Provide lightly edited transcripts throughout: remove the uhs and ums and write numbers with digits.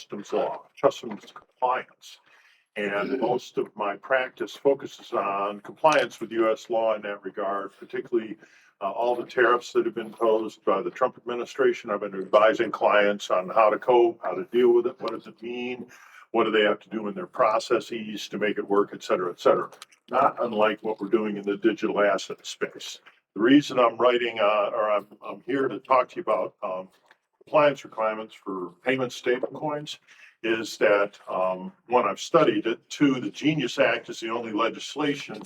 customs law, customs compliance. And most of my practice focuses on compliance with U.S. law in that regard, particularly all the tariffs that have been imposed by the Trump administration. I've been advising clients on how to cope, how to deal with it, what does it mean, what do they have to do in their processes to make it work, et cetera, et cetera. Not unlike what we're doing in the digital asset space. The reason I'm writing, or I'm here to talk to you about compliance requirements for payment stablecoins is that one, I've studied it. Two, the Genius Act is the only legislation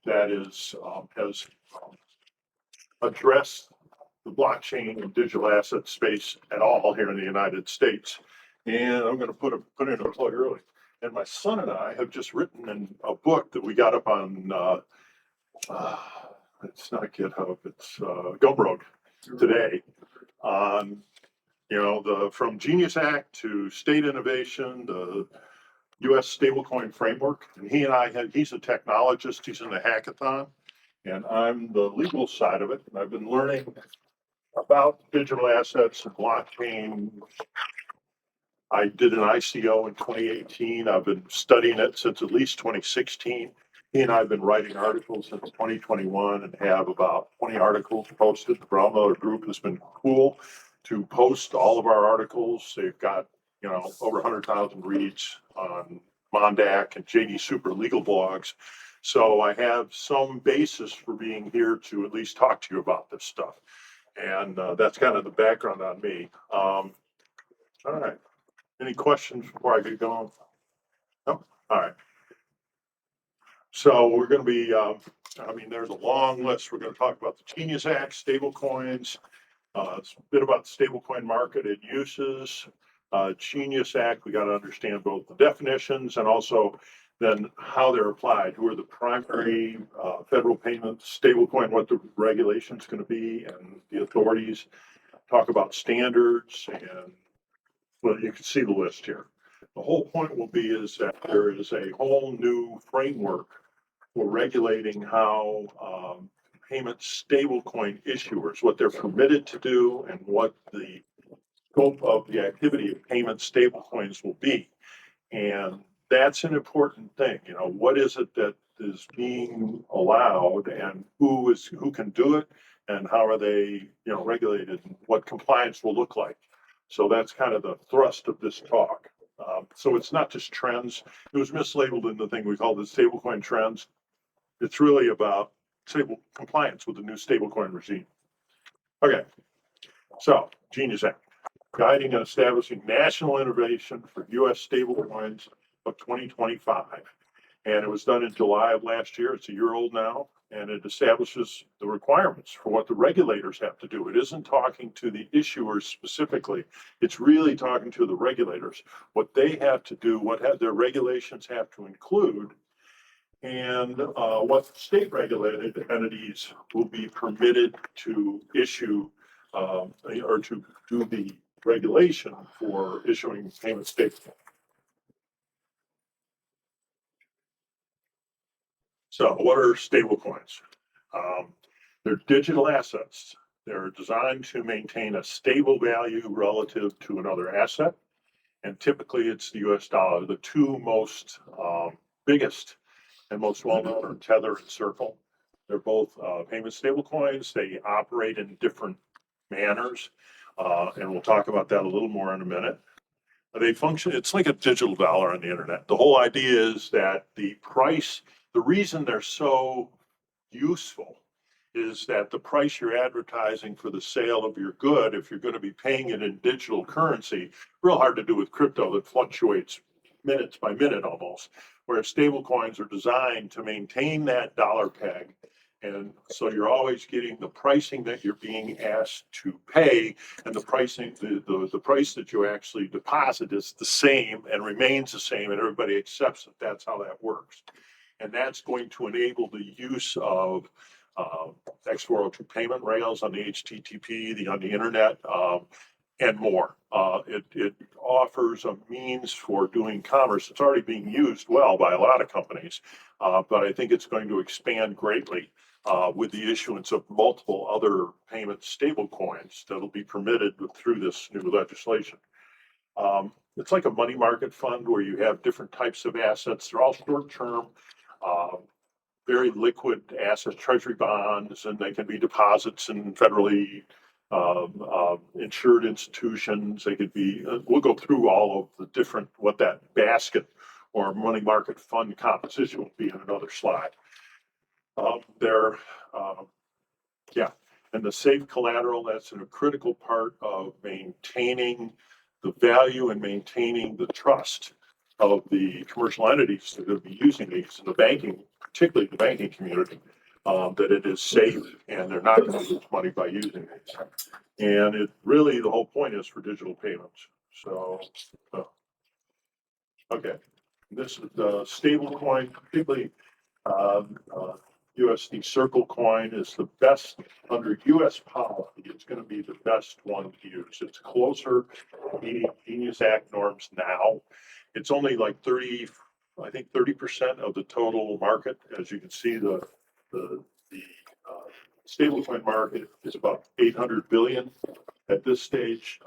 that is has addressed the blockchain and digital asset space at all here in the United States. And I'm going to put in a plug early. And my son and I have just written in a book that we got up on. It's not GitHub. It's Gumroad today on from Genius Act to state innovation, the U.S. stablecoin framework. And he's a technologist, he's in the hackathon, and I'm the legal side of it. And I've been learning about digital assets and blockchain. I did an ICO in 2018. I've been studying it since at least 2016. He and I have been writing articles since 2021 and have about 20 articles posted. The Brown Miller Group has been cool to post all of our articles. They've got, over 100,000 reads on Mondac and JD Super legal blogs. So I have some basis for being here to at least talk to you about this stuff. And that's kind of the background on me. All right. Any questions before I get going? No? All right. So we're going to be, there's a long list. We're going to talk about the Genius Act, stablecoins, it's a bit about the stablecoin market and uses. Genius Act, we got to understand both the definitions and also then how they're applied. Who are the primary federal payments, stablecoin, what the regulation's going to be, and the authorities. Talk about standards, and well, you can see the list here. The whole point will be is that there is a whole new framework for regulating how payment stablecoin issuers, what they're permitted to do and what the scope of the activity of payment stablecoins will be. And that's an important thing. What is it that is being allowed and who can do it and how are they, regulated and what compliance will look like. So that's kind of the thrust of this talk. So it's not just trends. It was mislabeled in the thing we call the stablecoin trends. It's really about compliance with the new stablecoin regime. Okay, so Genius Act, guiding and establishing national innovation for U.S. stablecoins of 2025. And it was done in July of last year. It's a year old now, and it establishes the requirements for what the regulators have to do. It isn't talking to the issuers specifically. It's really talking to the regulators, what they have to do, their regulations have to include, and what state regulated entities will be permitted to issue or to do the regulation for issuing payment stablecoin. So what are stablecoins? They're digital assets. They're designed to maintain a stable value relative to another asset. And typically it's the US dollar. The two most biggest and most well-known are Tether and Circle. They're both payment stablecoins. They operate in different manners. And we'll talk about that a little more in a minute. They function, it's like a digital dollar on the internet. The whole idea is that the reason they're so useful is that the price you're advertising for the sale of your good, if you're going to be paying it in digital currency, real hard to do with crypto that fluctuates minutes by minute almost, whereas stable coins are designed to maintain that dollar peg. And so you're always getting the pricing that you're being asked to pay, and the pricing, the price that you actually deposit is the same and remains the same, and everybody accepts that that's how that works. And that's going to enable the use of X402 payment rails on the HTTP, on the internet, and more. It offers a means for doing commerce. It's already being used well by a lot of companies, but I think it's going to expand greatly with the issuance of multiple other payment stable coins that'll be permitted through this new legislation. it's like a money market fund where you have different types of assets. They're all short-term, very liquid assets, treasury bonds, and they can be deposits in federally insured institutions. They could be, we'll go through all of the different, what that basket or money market fund composition will be in another slide. They're, yeah, and the safe collateral, that's a critical part of maintaining the value and maintaining the trust of the commercial entities that are going to be using these in the banking, particularly the banking community, that it is safe and they're not going to lose money by using these. And it really, the whole point is for digital payments. So, okay, this is the stable coin, particularly USD Circle coin is the best under US policy. It's going to be the best one to use. It's closer to meeting Genius Act norms now. It's only like 30, I think 30% of the total market. As you can see, the stablecoin market is about 800 billion at this stage.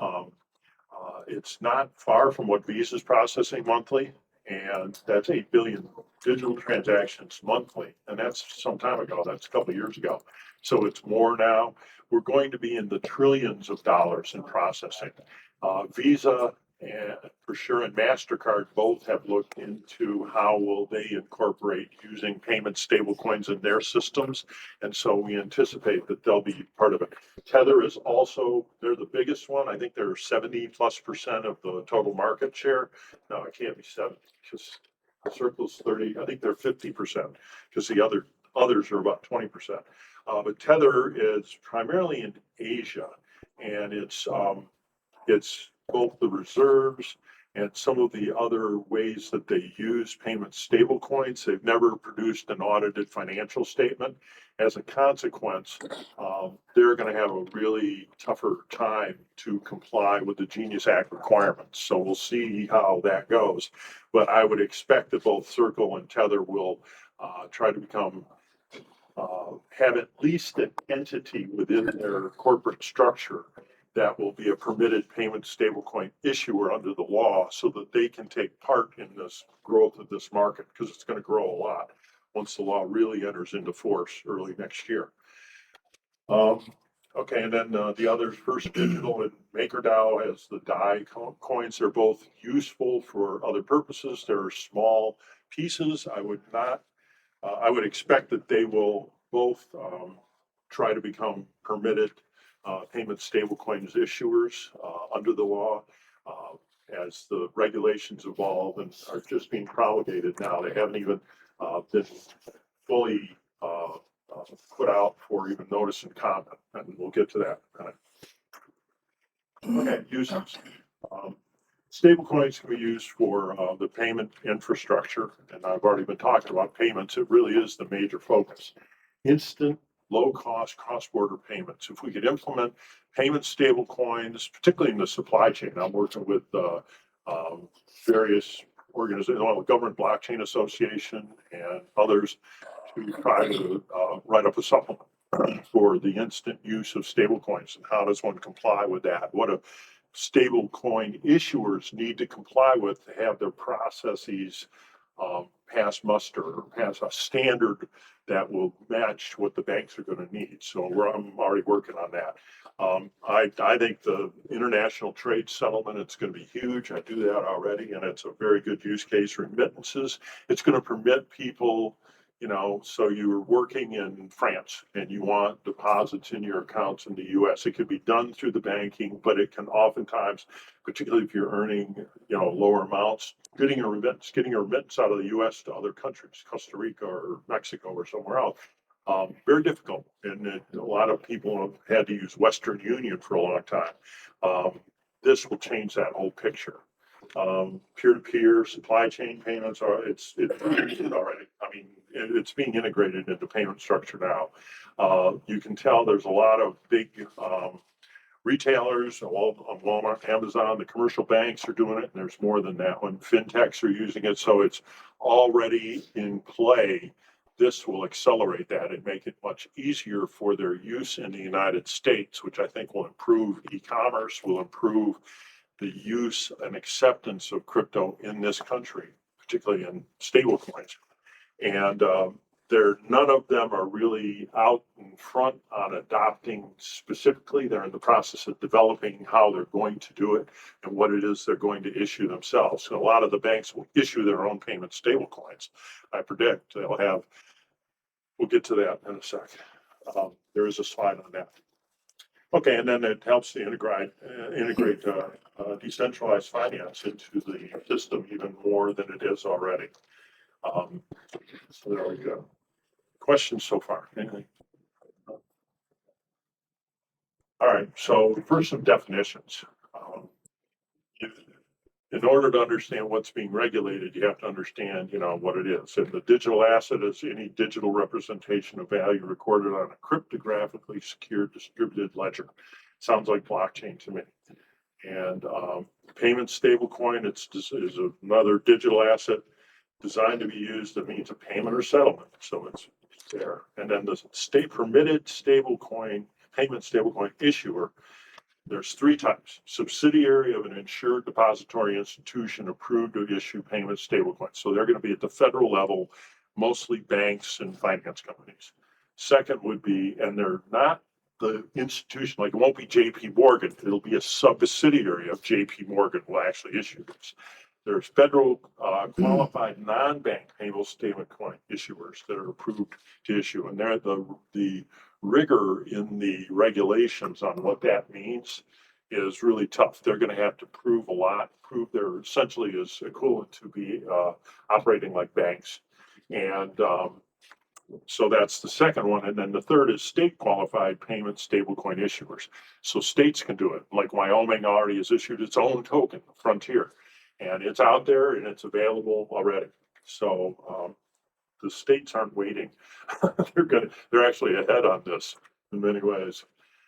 It's not far from what Visa is processing monthly, and that's 8 billion digital transactions monthly. And that's some time ago, that's a couple of years ago. So it's more now. We're going to be in the trillions of dollars in processing. Visa and for sure and MasterCard both have looked into how will they incorporate using payment stablecoins in their systems. And so we anticipate that they'll be part of it. Tether is also, they're the biggest one. I think they're 70+% of the total market share. No, it can't be 70 because Circle's 30. I think they're 50% because the others are about 20%. But Tether is primarily in Asia, and it's both the reserves and some of the other ways that they use payment stable coins. They've never produced an audited financial statement. As a consequence, they're going to have a really tougher time to comply with the Genius Act requirements. So we'll see how that goes. But I would expect that both Circle and Tether will try to become have at least an entity within their corporate structure that will be a permitted payment stablecoin issuer under the law so that they can take part in this growth of this market, because it's going to grow a lot once the law really enters into force early next year. Okay, and then the others, First Digital and MakerDAO has the DAI coins. They're both useful for other purposes. They're small pieces. I would expect that they will both try to become permitted payment stablecoins issuers under the law as the regulations evolve and are just being promulgated now. They haven't even been fully put out for even notice and comment, and we'll get to that. Okay, uses. Stablecoins can be used for the payment infrastructure, and I've already been talking about payments. It really is the major focus. Instant, low-cost cross-border payments. If we could implement payment stablecoins, particularly in the supply chain, I'm working with various organizations, the Government Blockchain Association and others, to try to write up a supplement for the instant use of stablecoins and how does one comply with that? What do stablecoin issuers need to comply with to have their processes pass muster or pass a standard that will match what the banks are going to need? So I'm already working on that. I think the international trade settlement, it's going to be huge. I do that already, and it's a very good use case. Remittances, it's going to permit people, so you're working in France and you want deposits in your accounts in the US. It could be done through the banking, but it can oftentimes, particularly if you're earning, lower amounts, getting a remittance out of the US to other countries, Costa Rica or Mexico or somewhere else, very difficult. And a lot of people have had to use Western Union for a long time. This will change that whole picture. Peer-to-peer supply chain payments it's already. I mean, it's being integrated into payment structure now. You can tell there's a lot of big retailers, Walmart, Amazon, the commercial banks are doing it, and there's more than that when fintechs are using it. So it's already in play. This will accelerate that and make it much easier for their use in the United States, which I think will improve e-commerce, will improve the use and acceptance of crypto in this country, particularly in stable coins. And none of them are really out in front on adopting specifically. They're in the process of developing how they're going to do it and what it is they're going to issue themselves. So a lot of the banks will issue their own payment stable coins. I predict they'll have, we'll get to that in a sec. There is a slide on that. Okay, and then it helps to integrate decentralized finance into the system even more than it is already. So there we go. Questions so far? Anything? All right, so first some definitions. In order to understand what's being regulated, you have to understand, what it is. And the digital asset is any digital representation of value recorded on a cryptographically secure distributed ledger. Sounds like blockchain to me. And payment stablecoin, is another digital asset designed to be used as a means of payment or settlement. So it's there. And then the state permitted stablecoin, payment stablecoin issuer, there's three types: subsidiary of an insured depository institution approved to issue payment stablecoins. So they're going to be at the federal level, mostly banks and finance companies. Second would be, and they're not the institution, like it won't be JP Morgan, it'll be a subsidiary of JP Morgan will actually issue this. There's federal qualified non-bank payable stablecoin issuers that are approved to issue, and they're the rigor in the regulations on what that means is really tough. They're going to have to prove a lot, prove they're essentially is equivalent to be operating like banks. And so that's the second one. And then the third is state qualified payment stablecoin issuers. So states can do it. Like Wyoming already has issued its own token, Frontier, and it's out there and it's available already. So the states aren't waiting. They're actually ahead on this in many ways.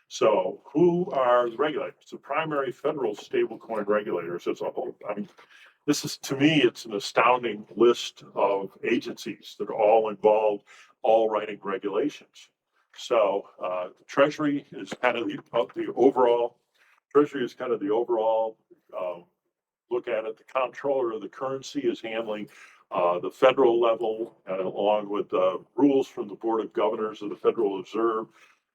So who are the regulators? The primary federal stablecoin regulators as a whole. I mean, this is, to me, it's an astounding list of agencies that are all involved, all writing regulations. So Treasury is kind of the overall. Treasury is kind of the overall look at it. The comptroller of the currency is handling the federal level, along with rules from the Board of Governors of the Federal Reserve.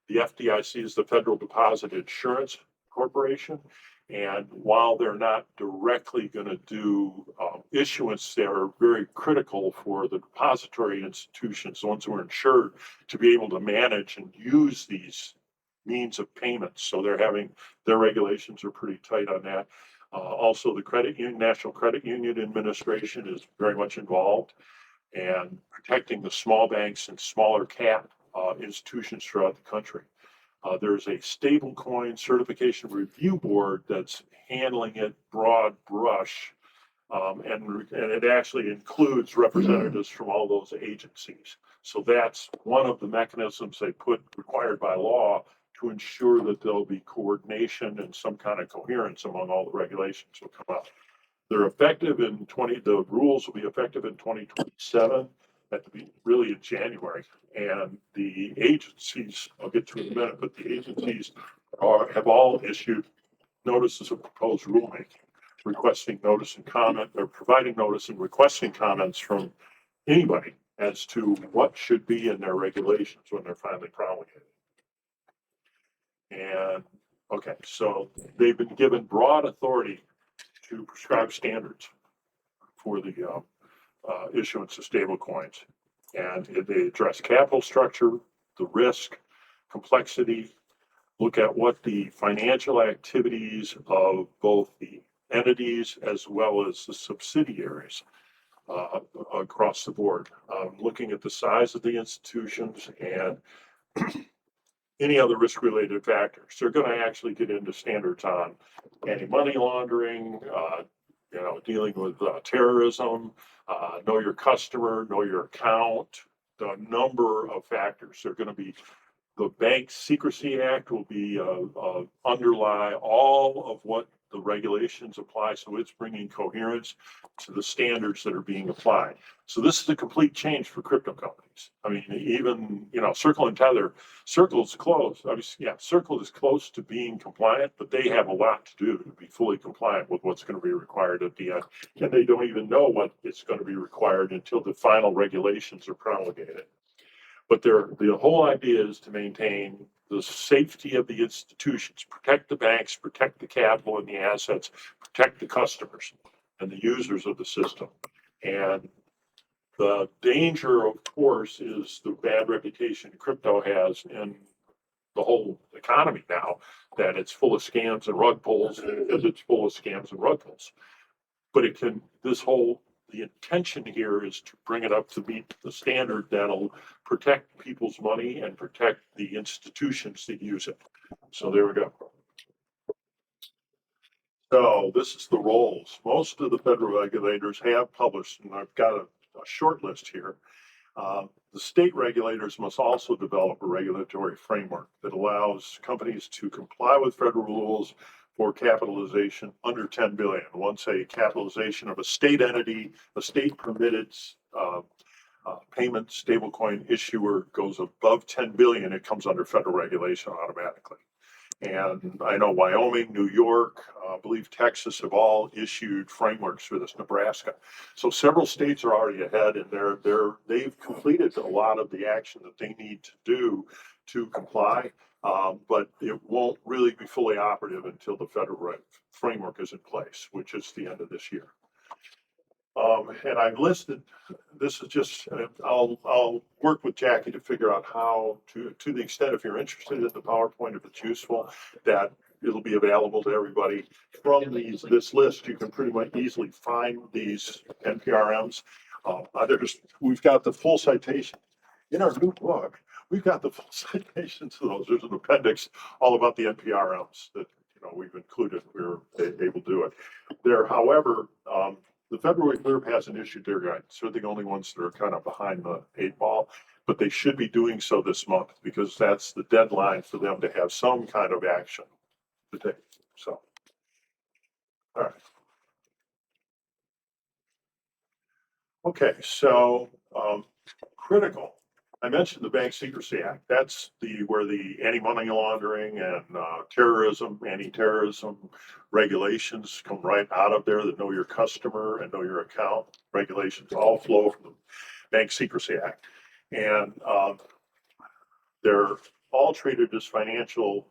The FDIC is the Federal Deposit Insurance Corporation. And while they're not directly going to do issuance, they're very critical for the depository institutions, the ones who are insured, to be able to manage and use these means of payments. So their regulations are pretty tight on that. Also, the National Credit Union Administration is very much involved, and protecting the small banks and smaller cap institutions throughout the country. There's a stablecoin certification review board that's handling it broad brush, and it actually includes representatives from all those agencies. So that's one of the mechanisms they put required by law to ensure that there'll be coordination and some kind of coherence among all the regulations that will come out. They're effective the rules will be effective in 2027, really in January. And the agencies, I'll get to in a minute, but the agencies have all issued notices of proposed rulemaking, requesting notice and comment, or providing notice and requesting comments from anybody as to what should be in their regulations when they're finally promulgated. And okay, so they've been given broad authority to prescribe standards for the issuance of stable coins. And they address capital structure, the risk, complexity, look at what the financial activities of both the entities as well as the subsidiaries across the board, looking at the size of the institutions and any other risk-related factors. They're going to actually get into standards on anti-money laundering, dealing with terrorism, know your customer, know your account, the number of factors. They're going to be, the Bank Secrecy Act will be underlie all of what the regulations apply. So it's bringing coherence to the standards that are being applied. So this is a complete change for crypto companies. I mean, even, Circle and Tether, Circle's close. Obviously, yeah, Circle is close to being compliant, but they have a lot to do to be fully compliant with what's going to be required at the end. And they don't even know what is going to be required until the final regulations are promulgated. But the whole idea is to maintain the safety of the institutions, protect the banks, protect the capital and the assets, protect the customers and the users of the system. And the danger, of course, is the bad reputation crypto has in the whole economy now, that it's full of scams and rug pulls, because it's full of scams and rug pulls. But the intention here is to bring it up to meet the standard that'll protect people's money and protect the institutions that use it. So there we go. So this is the roles. Most of the federal regulators have published, and I've got a short list here. The state regulators must also develop a regulatory framework that allows companies to comply with federal rules for capitalization under 10 billion. Once a capitalization of a state entity, a state permitted payment stablecoin issuer goes above 10 billion, it comes under federal regulation automatically. And I know Wyoming, New York, I believe Texas have all issued frameworks for this, Nebraska. So several states are already ahead, and they've completed a lot of the action that they need to do to comply. But it won't really be fully operative until the federal framework is in place, which is the end of this year. And I've listed, this is just, I'll work with Jackie to figure out how to the extent, if you're interested in the PowerPoint, if it's useful, that it'll be available to everybody. From this list, you can pretty much easily find these NPRMs. We've got the full citation in our new book. We've got the full citations to those. There's an appendix all about the NPRMs that we've included. We're able to do it. However, the Federal Reserve hasn't issued their guidance. They're the only ones that are kind of behind the 8 ball, but they should be doing so this month because that's the deadline for them to have some kind of action to take. So, all right. Okay, so critical. I mentioned the Bank Secrecy Act. That's where the anti-money laundering and anti-terrorism regulations come right out of there. That know your customer and know your account regulations all flow from the Bank Secrecy Act, and they're all treated as financial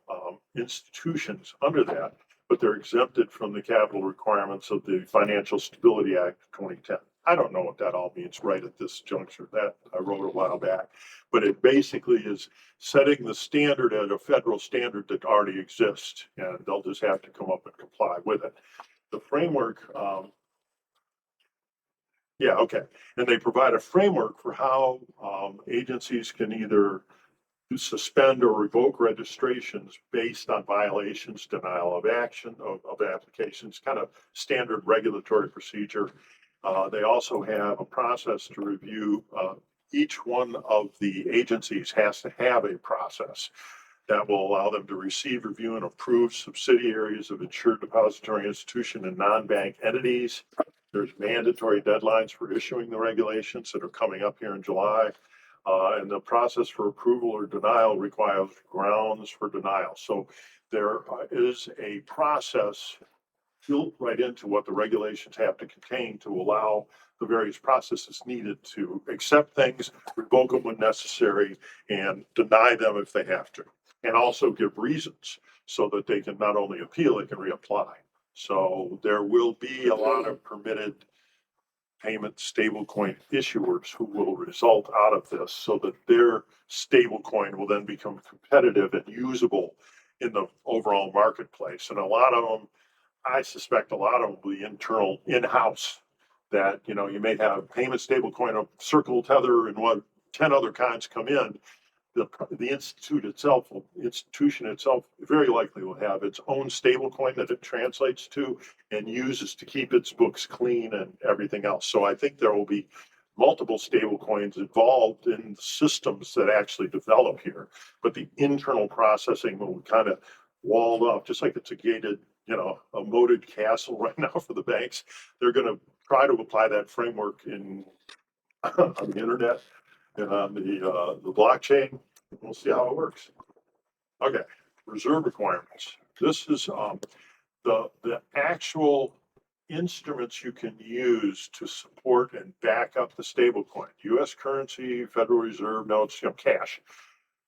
institutions under that, but they're exempted from the capital requirements of the Financial Stability Act of 2010. I don't know what that all means right at this juncture. That I wrote a while back, but it basically is setting the standard at a federal standard that already exists, and they'll just have to come up and comply with it. The framework, and they provide a framework for how agencies can either suspend or revoke registrations based on violations, denial of action of applications, kind of standard regulatory procedure. They also have a process to review. Each one of the agencies has to have a process that will allow them to receive, review, and approve subsidiaries of insured depository institution and non-bank entities. There's mandatory deadlines for issuing the regulations that are coming up here in July. And the process for approval or denial requires grounds for denial. So there is a process built right into what the regulations have to contain to allow the various processes needed to accept things, revoke them when necessary, and deny them if they have to. And also give reasons so that they can not only appeal, they can reapply. So there will be a lot of permitted payment stablecoin issuers who will result out of this so that their stablecoin will then become competitive and usable in the overall marketplace. And a lot of them, I suspect a lot of them will be in-house, that, you may have payment stablecoin of Circle, Tether, and 10 other kinds come in. The institution itself very likely will have its own stablecoin that it translates to and uses to keep its books clean and everything else. So I think there will be multiple stablecoins involved in the systems that actually develop here, but the internal processing will kind of walled off, just like it's a gated, a moated castle right now for the banks. They're going to try to apply that framework in on the internet and on the blockchain. We'll see how it works. Okay, reserve requirements. This is the actual instruments you can use to support and back up the stablecoin. U.S. currency, Federal Reserve notes, cash.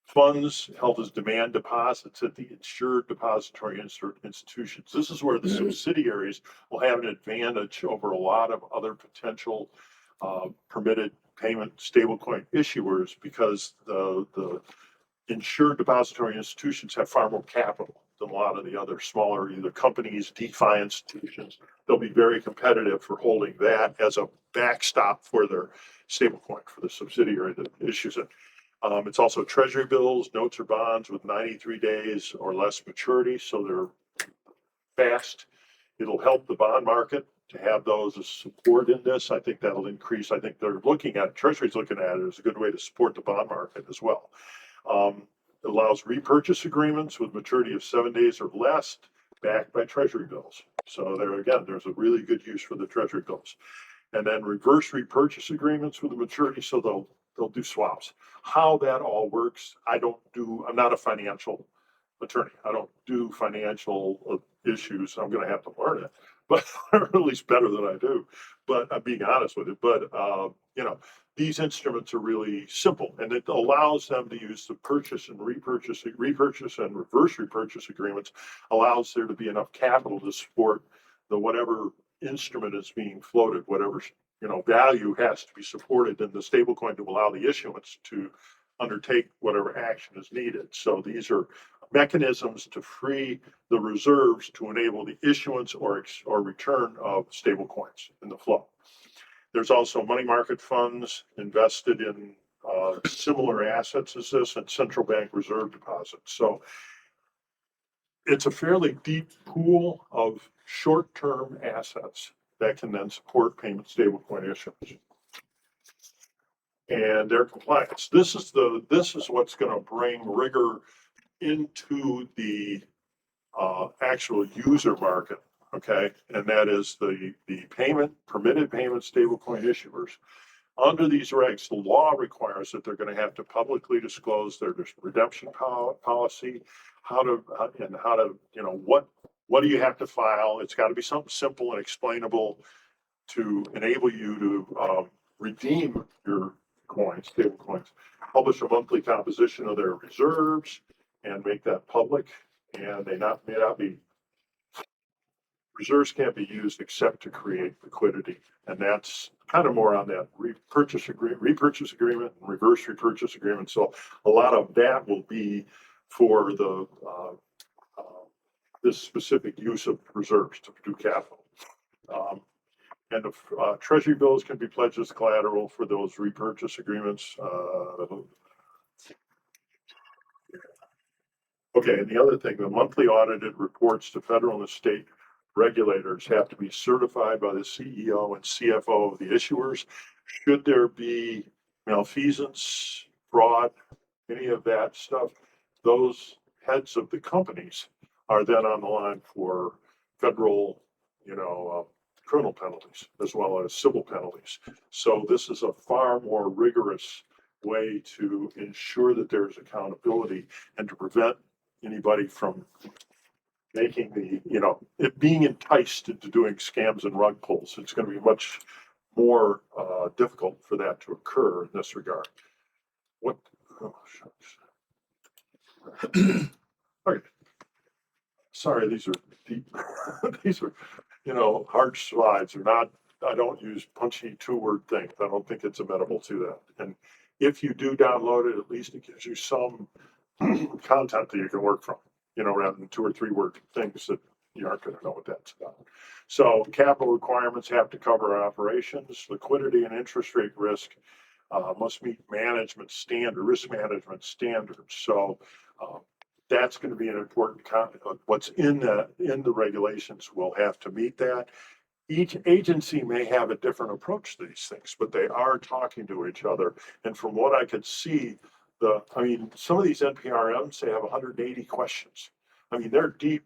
Funds held as demand deposits at the insured depository institutions. This is where the subsidiaries will have an advantage over a lot of other potential permitted payment stablecoin issuers, because the insured depository institutions have far more capital than a lot of the other smaller either companies, DeFi institutions. They'll be very competitive for holding that as a backstop for their stablecoin, for the subsidiary that issues it. It's also treasury bills, notes or bonds with 93 days or less maturity, so they're fast. It'll help the bond market to have those as support in this. I think that'll increase. I think Treasury's looking at it as a good way to support the bond market as well. It allows repurchase agreements with maturity of 7 days or less, backed by treasury bills. So there again, there's a really good use for the treasury bills. And then reverse repurchase agreements with a maturity, so they'll do swaps. How that all works, I'm not a financial attorney. I don't do financial issues. I'm going to have to learn it, but or at least better than I do. But I'm being honest with it. But these instruments are really simple, and it allows them to use the purchase and repurchase and reverse repurchase agreements. Allows there to be enough capital to support the whatever instrument is being floated, whatever value has to be supported in the stablecoin to allow the issuance to undertake whatever action is needed. So these are mechanisms to free the reserves to enable the issuance or return of stablecoins in the flow. There's also money market funds invested in similar assets as this, and central bank reserve deposits. So it's a fairly deep pool of short-term assets that can then support payment stablecoin issuance and their compliance. This is what's going to bring rigor into the actual user market. Okay, and that is the permitted payment stablecoin issuers. Under these regs, the law requires that they're going to have to publicly disclose their redemption policy, what do you have to file. It's got to be something simple and explainable to enable you to redeem your stable coins. Publish a monthly composition of their reserves and make that public. And may not be reserves can't be used except to create liquidity, and that's kind of more on that repurchase agreement and reverse repurchase agreement. So a lot of that will be for the this specific use of reserves to do capital. And the treasury bills can be pledged as collateral for those repurchase agreements. Okay, and the other thing, the monthly audited reports to federal and state regulators have to be certified by the CEO and CFO of the issuers. Should there be malfeasance, fraud, any of that stuff, those heads of the companies are then on the line for federal, criminal penalties as well as civil penalties. So this is a far more rigorous way to ensure that there's accountability and to prevent anybody from making it being enticed into doing scams and rug pulls. It's going to be much more difficult for that to occur in this regard. Okay. Sorry, these are deep. These are, hard slides. I don't use punchy 2-word things. I don't think it's amenable to that. And if you do download it, at least it gives you some content that you can work from, rather than 2 or 3 word things that you aren't going to know what that's about. So capital requirements have to cover operations, liquidity and interest rate risk must meet risk management standards. So that's going to be an important what's in the regulations will have to meet that. Each agency may have a different approach to these things, but they are talking to each other. And from what I could see, some of these NPRMs, they have 180 questions. They're deep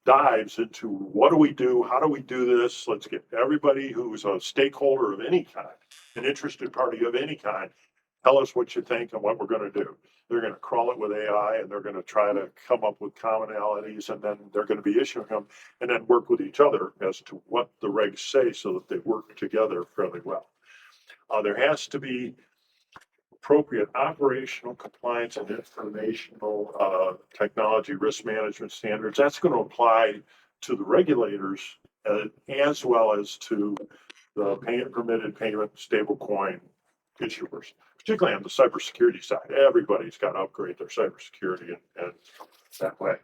dives into what do we do? How do we do this? Let's get everybody who's a stakeholder of any kind, an interested party of any kind, tell us what you think and what we're going to do. They're going to crawl it with AI and they're going to try to come up with commonalities, and then they're going to be issuing them and then work with each other as to what the regs say so that they work together fairly well. There has to be appropriate operational compliance and informational technology risk management standards. That's going to apply to the regulators as well as to the permitted payment stablecoin issuers, particularly on the cybersecurity side. Everybody's got to upgrade their cybersecurity and that way.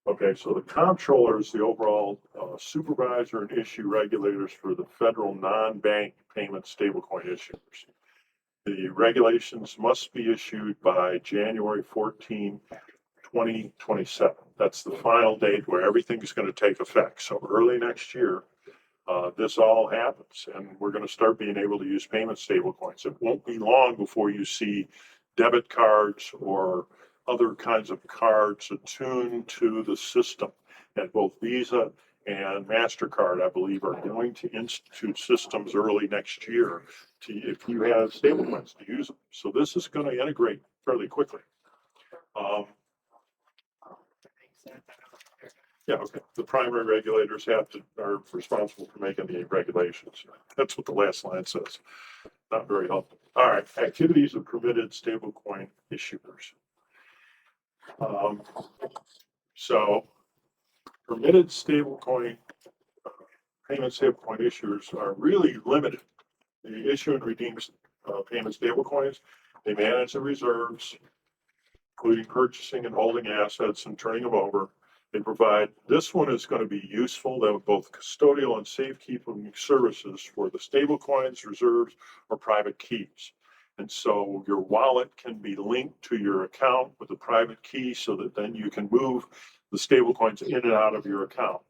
Okay, so the comptroller is the overall supervisor and issue regulators for the federal non-bank payment stablecoin issuers. The regulations must be issued by January 14, 2027. That's the final date where everything is going to take effect. So early next year, this all happens, and we're going to start being able to use payment stablecoins. It won't be long before you see debit cards or other kinds of cards attuned to the system. And both Visa and MasterCard, I believe, are going to institute systems early next year if you have stablecoins to use them. So this is going to integrate fairly quickly. Yeah, okay. The primary regulators are responsible for making the regulations. That's what the last line says. Not very helpful. All right, activities of permitted stablecoin issuers. So permitted stablecoin payment stablecoin issuers are really limited. They issue and redeem payment stablecoins. They manage the reserves, including purchasing and holding assets and turning them over. They provide, this one is going to be useful. They have both custodial and safekeeping services for the stablecoins, reserves, or private keys. And so your wallet can be linked to your account with a private key so that then you can move the stablecoins in and out of your account.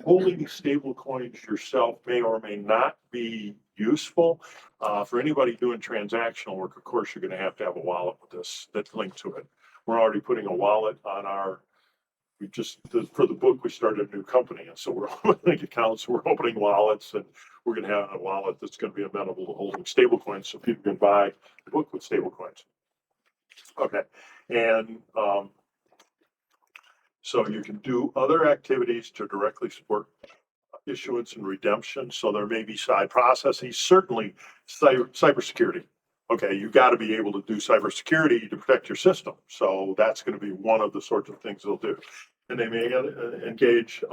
Holding stablecoins yourself may or may not be useful. For anybody doing transactional work, of course, you're going to have a wallet with this that's linked to it. We're already putting a wallet on for the book, we started a new company. And so we're opening accounts, we're opening wallets, and we're going to have a wallet that's going to be amenable to holding stablecoins so people can buy the book with stablecoins. Okay. And so you can do other activities to directly support issuance and redemption. So there may be side processes, certainly cybersecurity. Okay, you've got to be able to do cybersecurity to protect your system. So that's going to be one of the sorts of things they'll do. And they may engage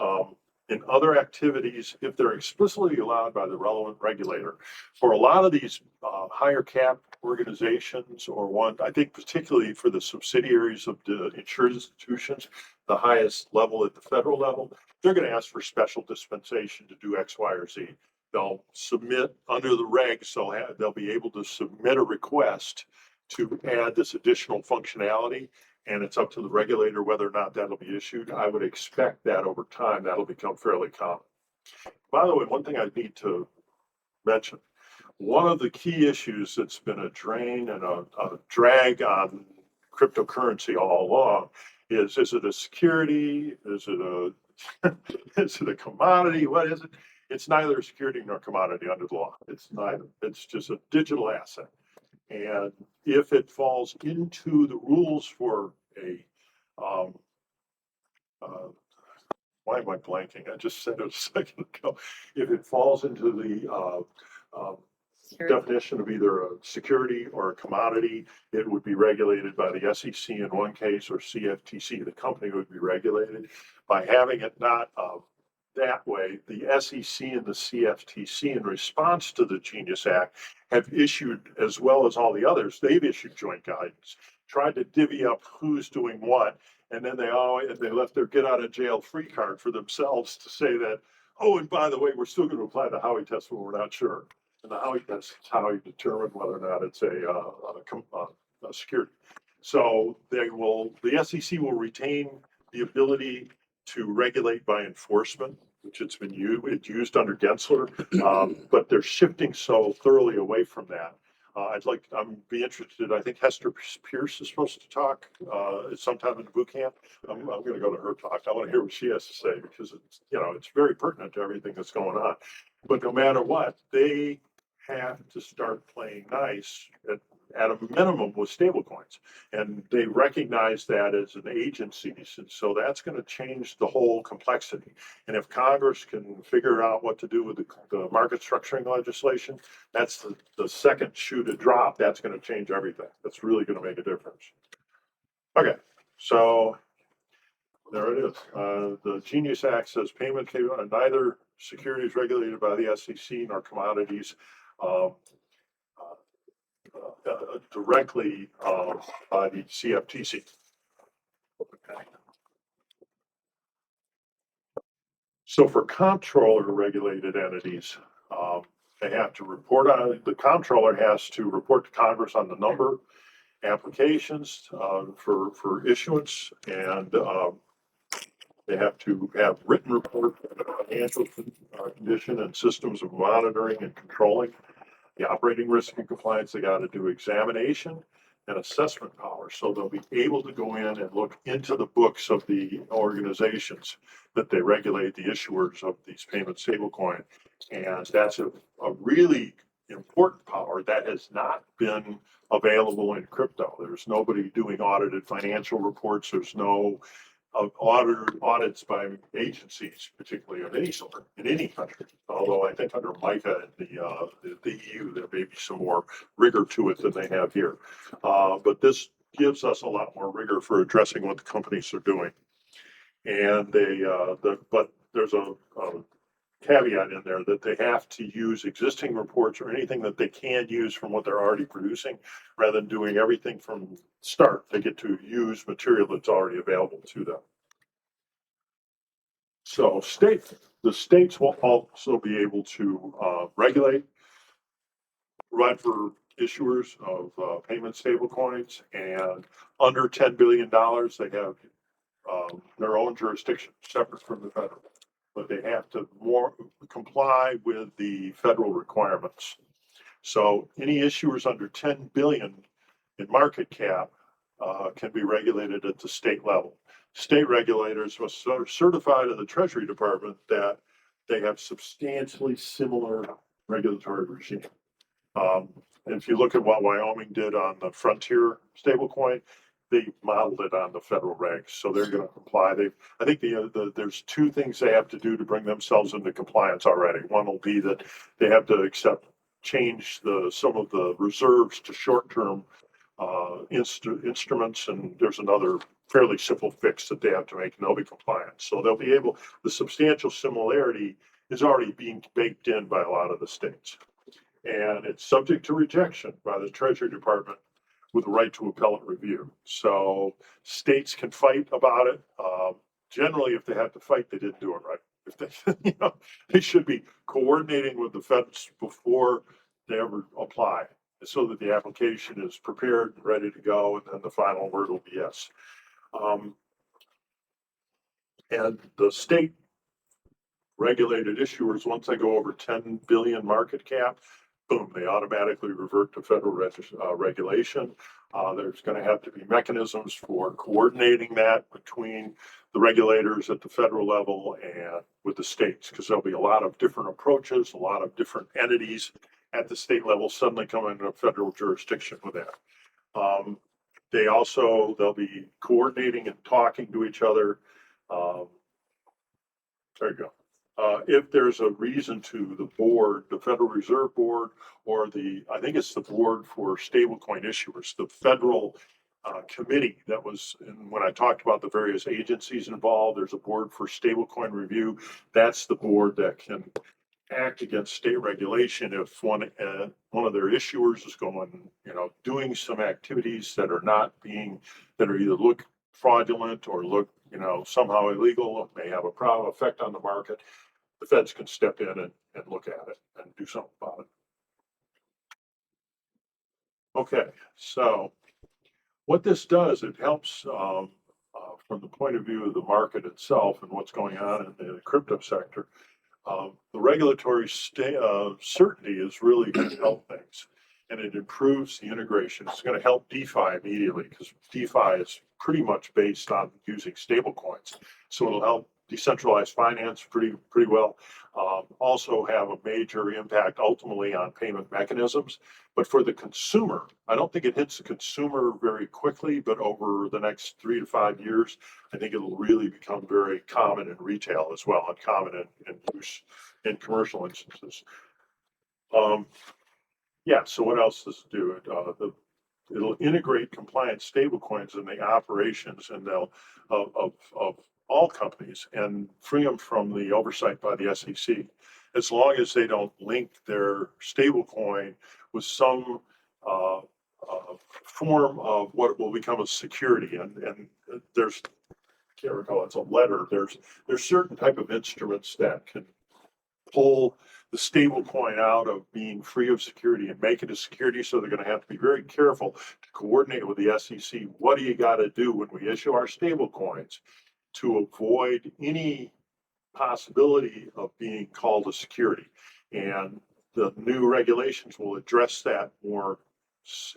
in other activities if they're explicitly allowed by the relevant regulator. For a lot of these higher cap organizations, or one, I think particularly for the subsidiaries of the insured institutions, the highest level at the federal level, they're going to ask for special dispensation to do X, Y, or Z. They'll submit under the regs, they'll be able to submit a request to add this additional functionality, and it's up to the regulator whether or not that'll be issued. I would expect that over time, that'll become fairly common. By the way, one thing I need to mention, one of the key issues that's been a drain and a drag on cryptocurrency all along is it a security? Is it a commodity? What is it? It's neither a security nor commodity under the law. It's neither. It's just a digital asset. And if it falls into the rules for why am I blanking? I just said it a second ago. If it falls into the definition of either a security or a commodity, it would be regulated by the SEC in one case, or CFTC, the company would be regulated. By having it not that way, the SEC and the CFTC, in response to the Genius Act, have issued, as well as all the others, they've issued joint guidance, tried to divvy up who's doing what, and then they left their get out of jail free card for themselves to say that, oh, and by the way, we're still going to apply the Howey test when we're not sure. And the Howey test is how you determine whether or not it's a security. So the SEC will retain the ability to regulate by enforcement, which it's used under Gensler, but they're shifting so thoroughly away from that I'm be interested. I think Hester Pierce is supposed to talk sometime in the boot camp. I'm going to go to her talk. I want to hear what she has to say because it's, it's very pertinent to everything that's going on. But no matter what, they have to start playing nice at a minimum with stablecoins. And they recognize that as an agency. And so that's going to change the whole complexity. And if Congress can figure out what to do with the market structuring legislation, that's the second shoe to drop. That's going to change everything. That's really going to make a difference. Okay, so there it is. The Genius Act says payment neither securities regulated by the SEC nor commodities uh, directly by the CFTC. Okay. So for comptroller regulated entities, they have to report on, the comptroller has to report to Congress on the number applications for issuance, and they have to have written report on the financial condition and systems of monitoring and controlling the operating risk and compliance. They got to do examination and assessment power. So they'll be able to go in and look into the books of the organizations that they regulate, the issuers of these payment stablecoin. And that's a really important power that has not been available in crypto. There's nobody doing audited financial reports. There's no audits by agencies, particularly of any sort, in any country. Although I think under MiCA and the EU, there may be some more rigor to it than they have here. But this gives us a lot more rigor for addressing what the companies are doing. And but there's a caveat in there that they have to use existing reports or anything that they can use from what they're already producing, rather than doing everything from start. They get to use material that's already available to them. So the states will also be able to regulate, provide for issuers of payment stablecoins, and under $10 billion, they have their own jurisdiction separate from the federal, but they have to comply with the federal requirements. So any issuers under 10 billion in market cap can be regulated at the state level. State regulators must certify to the Treasury Department that they have substantially similar regulatory regime. If you look at what Wyoming did on the Frontier stablecoin, they modeled it on the federal regs, so they're going to comply. I think there's two things they have to do to bring themselves into compliance already. One will be that they have to change some of the reserves to short-term instruments, and there's another fairly simple fix that they have to make, and they'll be compliant. So they'll be able. The substantial similarity is already being baked in by a lot of the states, and it's subject to rejection by the Treasury Department with the right to appellate review. So states can fight about it. Generally, if they have to fight, they didn't do it right. If they, they should be coordinating with the feds before they ever apply, so that the application is prepared and ready to go, and then the final word will be yes. And the state regulated issuers, once they go over 10 billion market cap, boom, they automatically revert to federal regulation. There's going to have to be mechanisms for coordinating that between the regulators at the federal level and with the states, because there'll be a lot of different approaches, a lot of different entities at the state level suddenly come into federal jurisdiction with that. They'll be coordinating and talking to each other. There you go. If there's a reason to, the board, the Federal Reserve Board, or I think it's the board for stablecoin issuers, the federal committee that was, when I talked about the various agencies involved, there's a board for stablecoin review. That's the board that can act against state regulation if one of their issuers is doing some activities that are either look fraudulent or look, somehow illegal, may have a problem effect on the market. The feds can step in and look at it and do something about it. Okay, so what this does, it helps from the point of view of the market itself and what's going on in the crypto sector. The regulatory certainty is really going to help things. and it improves the integration. It's going to help DeFi immediately because DeFi is pretty much based on using stable coins. So it'll help decentralized finance pretty well. Also have a major impact ultimately on payment mechanisms. But for the consumer, I don't think it hits the consumer very quickly, but over the next 3 to 5 years, I think it'll really become very common in retail as well, and common in use in commercial instances. Yeah, so what else does it do? It'll integrate compliant stablecoins in the operations and of all companies and free them from the oversight by the SEC, as long as they don't link their stablecoin with some uh, form of what will become a security. And there's, I can't recall, it's a letter. There's certain type of instruments that can pull the stable coin out of being free of security and make it a security. So they're going to have to be very careful to coordinate with the SEC. What do you got to do when we issue our stable coins to avoid any possibility of being called a security? And the new regulations will address that more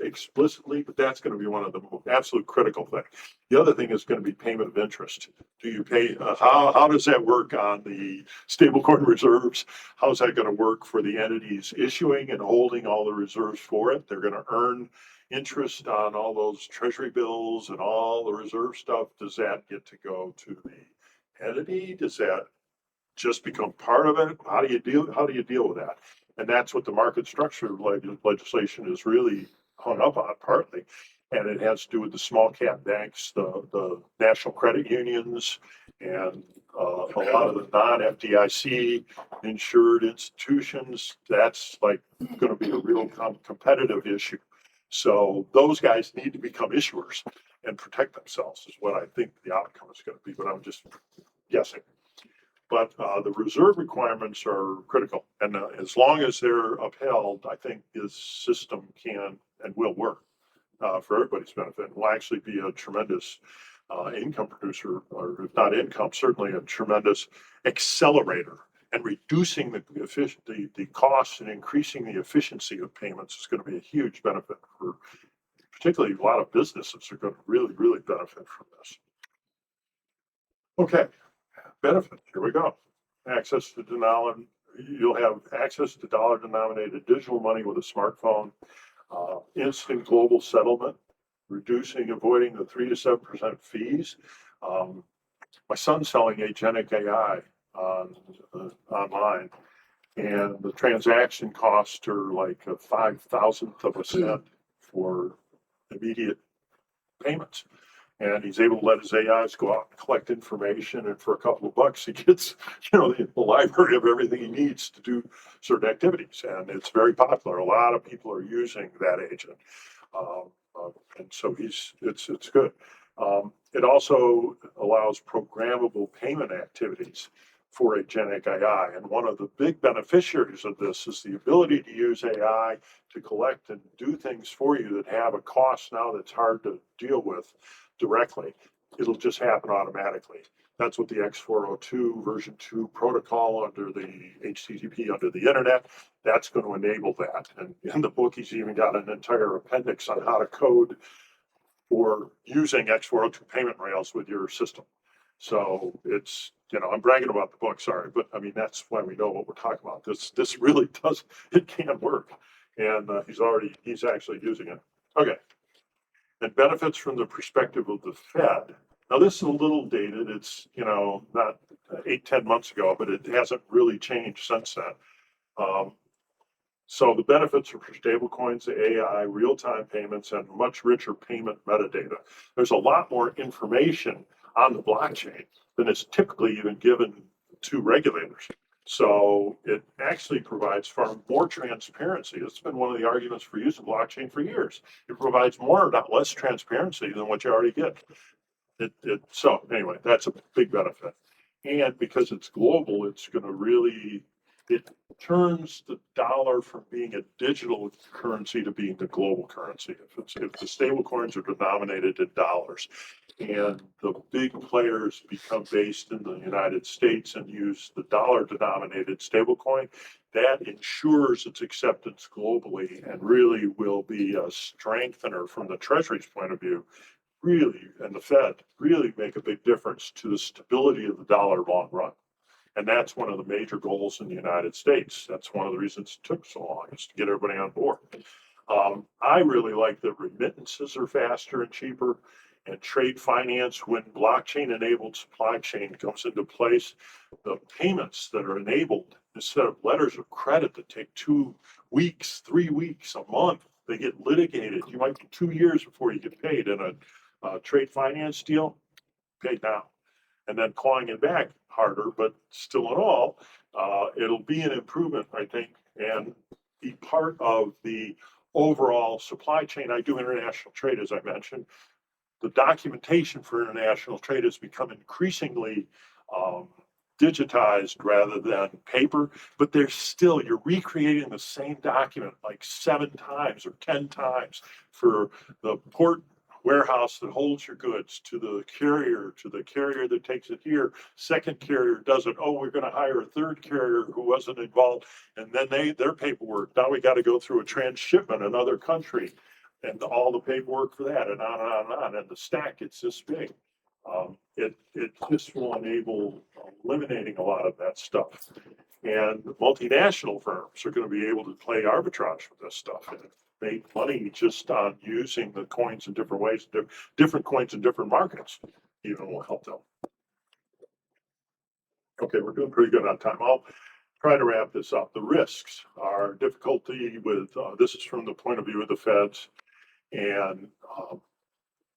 explicitly, but that's going to be one of the absolute critical things. The other thing is going to be payment of interest. Do you pay, how does that work on the stablecoin reserves? How's that going to work for the entities issuing and holding all the reserves for it? They're going to earn interest on all those treasury bills and all the reserve stuff. Does that get to go to the entity? Does that just become part of it? How do you deal with that? And that's what the market structure legislation is really hung up on partly. And it has to do with the small cap banks, the national credit unions, and a lot of the non-FDIC insured institutions. That's like going to be a real competitive issue. So those guys need to become issuers and protect themselves is what I think the outcome is going to be, but I'm just guessing. But the reserve requirements are critical. And as long as they're upheld, I think this system can and will work for everybody's benefit. It will actually be a tremendous income producer, or if not income, certainly a tremendous accelerator. And reducing the costs and increasing the efficiency of payments is going to be a huge benefit for particularly a lot of businesses are going to really benefit from this. Okay. Benefit. Here we go. Access to you'll have access to dollar-denominated digital money with a smartphone. Instant global settlement, avoiding the 3 to 7% fees. My son's selling agentic AI online, and the transaction costs are like a 5,000th of a cent for immediate payments. And he's able to let his AIs go out and collect information, and for a couple of bucks, he gets, the library of everything he needs to do certain activities. And it's very popular. A lot of people are using that agent, and so it's good. It also allows programmable payment activities for agentic AI, and one of the big beneficiaries of this is the ability to use AI to collect and do things for you that have a cost now that's hard to deal with directly. It'll just happen automatically. That's what the X402 version 2 protocol under the HTTP under the internet, that's going to enable that. And in the book, he's even got an entire appendix on how to code for using X402 payment rails with your system. So it's, I'm bragging about the book, sorry, but I mean, that's why we know what we're talking about. This really does, it can work. And he's actually using it. Okay. And benefits from the perspective of the Fed. Now, this is a little dated. It's, not 8-10 months ago, but it hasn't really changed since then. So the benefits are for stablecoins, AI, real-time payments, and much richer payment metadata. There's a lot more information on the blockchain than is typically even given to regulators. So it actually provides far more transparency. It's been one of the arguments for using blockchain for years. It provides more, not less transparency than what you already get. So anyway, that's a big benefit. And because it's global, it's going to really, it turns the dollar from being a digital currency to being the global currency. If the stable coins are denominated in dollars and the big players become based in the United States and use the dollar denominated stable coin, that ensures its acceptance globally and really will be a strengthener from the Treasury's point of view, really, and the Fed really make a big difference to the stability of the dollar long run. And that's one of the major goals in the United States. That's one of the reasons it took so long, is to get everybody on board. I really like that remittances are faster and cheaper, and trade finance, when blockchain enabled supply chain comes into place, the payments that are enabled, instead of letters of credit that take 2 weeks, 3 weeks, a month, they get litigated. You might be 2 years before you get paid in a trade finance deal, paid now. And then clawing it back harder, but still in all, it'll be an improvement, I think, and be part of the overall supply chain. I do international trade, as I mentioned. The documentation for international trade has become increasingly digitized rather than paper, but there's still, you're recreating the same document like 7 times or 10 times for the port warehouse that holds your goods, to the carrier that takes it here. Second carrier does it. Oh, we're going to hire a third carrier who wasn't involved, and then their paperwork. Now we got to go through a transshipment in another country, and all the paperwork for that, and on and on and on. And the stack gets this big. It just will enable eliminating a lot of that stuff. And multinational firms are going to be able to play arbitrage with this stuff and make money just on using the coins in different ways, different coins in different markets. Even will help them. Okay, we're doing pretty good on time. I'll try to wrap this up. The risks are difficulty with, this is from the point of view of the feds, and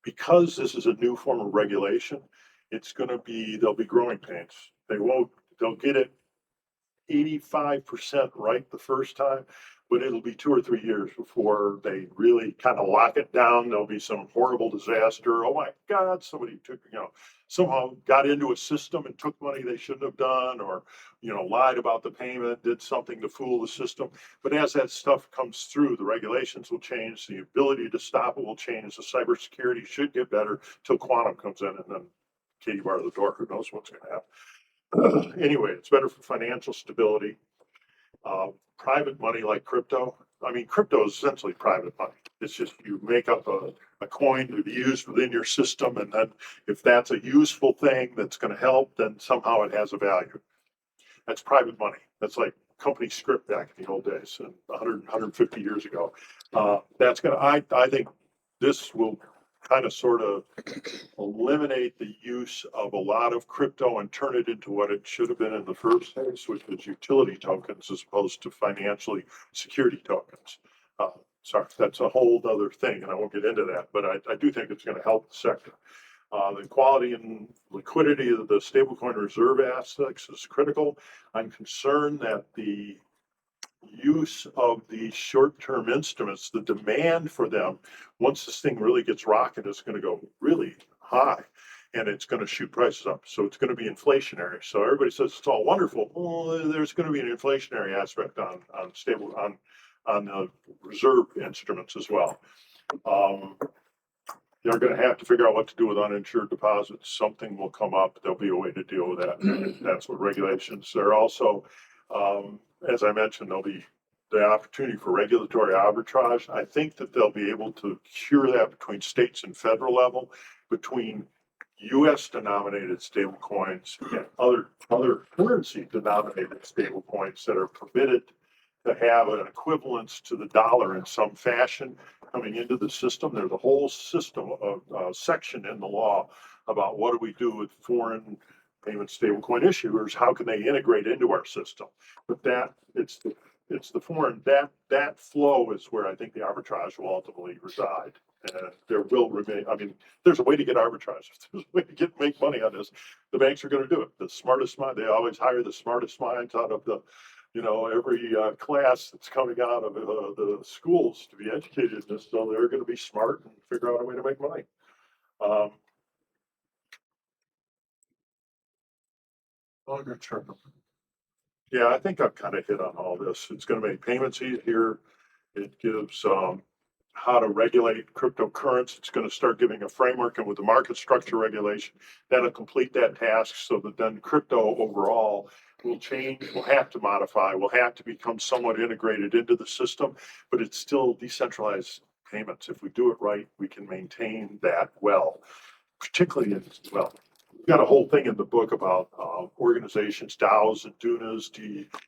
because this is a new form of regulation, there'll be growing pains. They'll get it 85% right the first time, but it'll be 2 or 3 years before they really kind of lock it down. There'll be some horrible disaster. Oh my God, somebody somehow got into a system and took money they shouldn't have done, or, lied about the payment, did something to fool the system. But as that stuff comes through, the regulations will change, the ability to stop it will change, the cybersecurity should get better till quantum comes in, and then Katie bar the door, who knows what's going to happen. Anyway, it's better for financial stability. Private money like crypto. I mean, crypto is essentially private money. It's just you make up a coin to be used within your system, and then if that's a useful thing that's going to help, then somehow it has a value. That's private money. That's like company script back in the old days, 150 years ago. That's going to, I think this will kind of sort of eliminate the use of a lot of crypto and turn it into what it should have been in the first place, which was utility tokens as opposed to financially security tokens. Sorry, that's a whole other thing, and I won't get into that, but I do think it's going to help the sector. The quality and liquidity of the stablecoin reserve assets is critical. I'm concerned that the use of these short-term instruments, the demand for them, once this thing really gets rocking, is going to go really high, and it's going to shoot prices up. So it's going to be inflationary. So everybody says it's all wonderful. Well, there's going to be an inflationary aspect on the reserve instruments as well. They're going to have to figure out what to do with uninsured deposits. Something will come up. There'll be a way to deal with that. That's what regulations. They're also, as I mentioned, there'll be the opportunity for regulatory arbitrage. I think that they'll be able to cure that between states and federal level, between U.S. denominated stable coins and other currency denominated stable coins that are permitted to have an equivalence to the dollar in some fashion coming into the system. There's a whole system of section in the law about what do we do with foreign payment stablecoin issuers? How can they integrate into our system? But it's the foreign, that flow is where I think the arbitrage will ultimately reside. And there will remain, I mean, there's a way to get arbitrage. If there's a way to make money on this, the banks are going to do it. The smartest mind, they always hire the smartest minds out of every class that's coming out of the schools to be educated in this. So they're going to be smart and figure out a way to make money. Longer term. Yeah, I think I've kind of hit on all this. It's going to make payments easier. It gives how to regulate cryptocurrency. It's going to start giving a framework, and with the market structure regulation, that'll complete that task so that then crypto overall will change, will have to modify, will have to become somewhat integrated into the system, but it's still decentralized payments. If we do it right, we can maintain that well, particularly in, well, we've got a whole thing in the book about organizations, DAOs and DUNAs,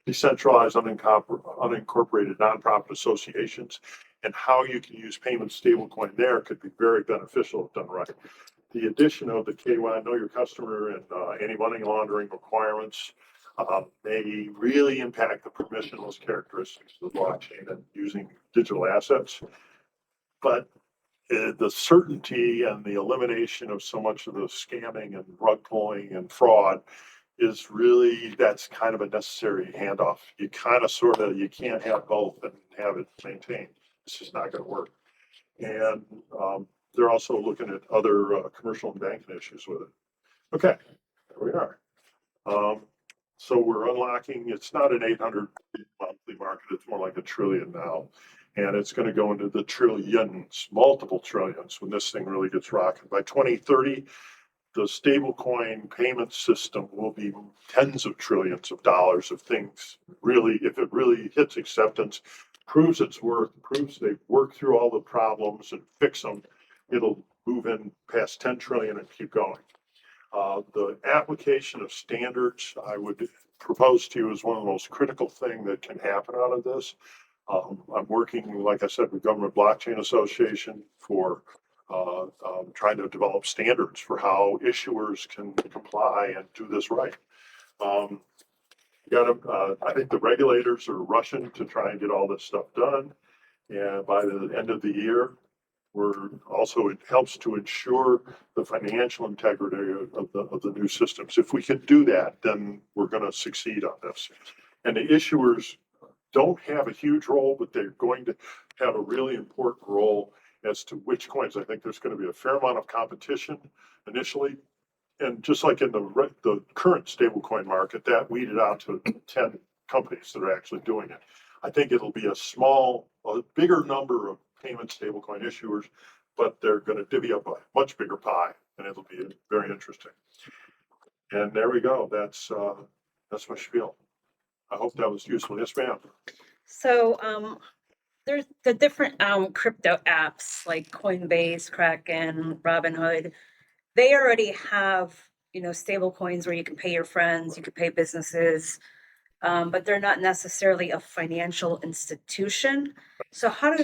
decentralized unincorporated nonprofit associations, and how you can use payment stablecoin there could be very beneficial if done right. The addition of the KY, know your customer, and anti-money laundering requirements may really impact the permissionless characteristics of the blockchain and using digital assets. But the certainty and the elimination of so much of the scamming and rug pulling and fraud is really, that's kind of a necessary handoff. You kind of sort of, you can't have both and have it maintained. It's just not going to work. And they're also looking at other commercial and banking issues with it. Okay, there we are. So we're unlocking, it's not an 800 monthly market, it's more like $1 trillion now. And it's going to go into the trillions, multiple trillions when this thing really gets rocking. By 2030, the stablecoin payment system will be tens of trillions of dollars of things. Really, if it really hits acceptance, proves its worth, proves they've worked through all the problems and fix them, it'll move in past 10 trillion and keep going. The application of standards, I would propose to you, is one of the most critical things that can happen out of this. I'm working, like I said, with Government Blockchain Association for trying to develop standards for how issuers can comply and do this right. I think the regulators are rushing to try and get all this stuff done. And by the end of the year, it helps to ensure the financial integrity of the new systems. If we can do that, then we're going to succeed on this. And the issuers don't have a huge role, but they're going to have a really important role as to which coins. I think there's going to be a fair amount of competition initially. And just like in the current stablecoin market, that weeded out to 10 companies that are actually doing it. I think it'll be a bigger number of payment stablecoin issuers, but they're going to divvy up a much bigger pie, and it'll be very interesting. And there we go. That's my spiel. I hope that was useful. Yes, ma'am. So there's the different crypto apps like Coinbase, Kraken, Robinhood. They already have, stable coins where you can pay your friends, you can pay businesses, but they're not necessarily a financial institution. So how do